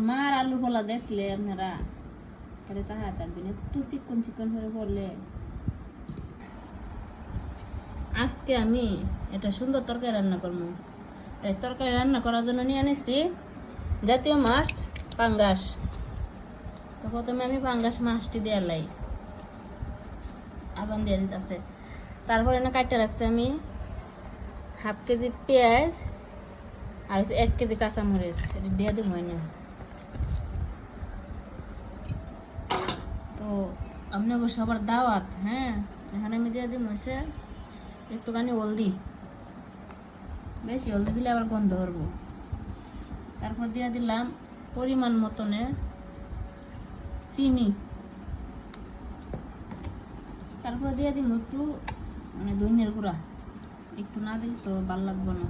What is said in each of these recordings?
মার আলু পোলা দেখলে আপনারা তাহলে তাহা থাকবেন, একটু চিকন চিকন হয়ে পড়লে। আজকে আমি এটা সুন্দর তরকারি রান্না করবো। তাই তরকারি রান্না করার জন্য নিয়ে আনিছি জাতীয় মাছ পাঙ্গাস। তো প্রথমে আমি পাঙ্গাস মাছটি দিয়ে লাই, আজান দিয়ে দিতেছে। তারপরে না কাটতে রাখছি আমি হাফ কেজি পেঁয়াজ আর 1 কেজি কাঁচামরিচ, এটা দিয়ে দিব না। তো আপনাকে সবার দাওয়াত, হ্যাঁ। এখানে আমি দিয়ে দিব হচ্ছে একটুখানি হলদি, বেশি হলদি দিলে আবার গন্ধ করবো। তারপর দিয়ে দিলাম পরিমাণ মতনে চিনি। তারপর দিয়ে দিব একটু মানে ধনিয়ার গুঁড়া, একটু না দিলে তো ভালো লাগবে না।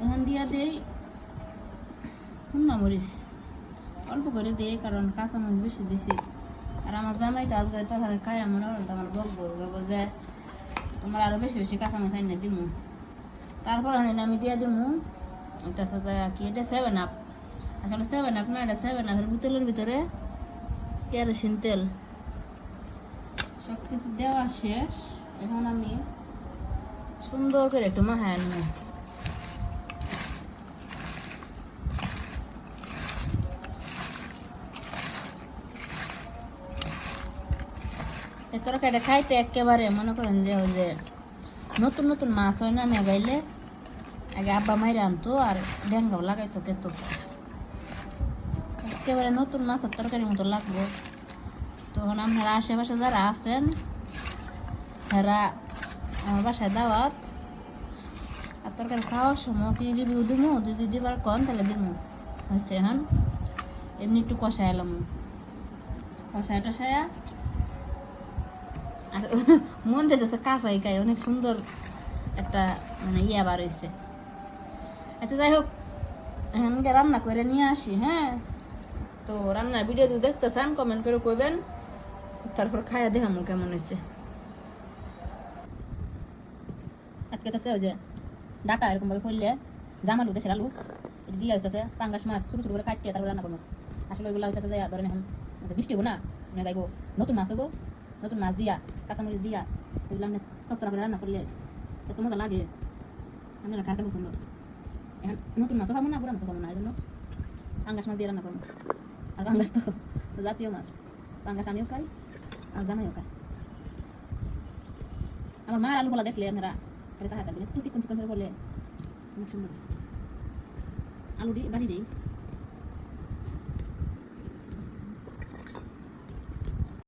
এখন দিয়া দেই শুকনা মরিচ, অল্প করে দিই কারণ কাঁচা মরিচ বেশি দিছি। আর আমার জামাই তো আজকে তরকারি খাই, মনে করেন তো আমার বকবো যে তোমার আরো বেশি বেশি কাঁচা মাছ আইনে দিমু। তারপর আমি দিয়ে দিমু এটা সাথে কি, এটা 7 আপ। আসলে 7 আপ না, এটা 7 আপের বোতলের ভিতরে কেরোসিন তেল। সব কিছু দেওয়া শেষ, এখন আমি সুন্দর করে একটু মাখায় নেব। এই তরকারিটা খাইতে একেবারে মনে করেন যে ওই যে নতুন নতুন মাছ হয় না মেঘাইলে, আগে আব্বা মাইরে আনতো আর ডেঙ্গাও লাগাইতো খেতো, একেবারে নতুন মাছের তরকারির মতো লাগবো। তখন আপনারা আশেপাশে যারা আছেন তারা আমার বাসায় দাওয়াত, আর তরকারি খাওয়ার সময় কি রিভিউ দিব, যদি দিবার কন তাহলে দিব হয়েছে। এখন এমনি একটু কষাই এলাম, কষায় টসায়া আর মন যেতেছে কাঁচাই খাই, অনেক সুন্দর একটা মানে ইয়া বার হয়েছে। আচ্ছা যাই হোক, এখন রান্না করে নিয়ে আসি, হ্যাঁ। তো রান্নার ভিডিও যদি দেখতে চান কমেন্ট করে কইবেন, তারপর খাইয়া দেখামো কেমন হয়েছে। আজকে তো ওই যে ডাটা এরকম ভাবে করলে জামালু দেশের আলু এটা দিয়ে হচ্ছে পাঙ্গাস মাছ ছোটো ছোটো করে কাটিয়ে তারপরে রান্না করবো। আসলে ওইগুলো হচ্ছে যে ধরেন এখন বৃষ্টি হবো না, যাইবো নতুন মাছ হবো, নতুন মাছ দিয়া কাঁচামরিচ দিয়া এগুলো আপনি সস্তরা করে রান্না করলে এত মজা লাগে। আপনারা কার কার পছন্দ? এখন নতুন মাছও খাবো না, পুরা মাছও খাবো না, এই জন্য পাঙ্গাস মাছ দিয়ে রান্না করবো। আর পাঙ্গাস তো জাতীয় মাছ, পাঙ্গাস আমিও খাই আর জামাইও খাই। আমার মার আলু বলা দেখলে আপনারা তাহা থাকবেন, একটু চিকন চিকন করে করলে অনেক সুন্দর। আলু দিই বাড়ি দিই।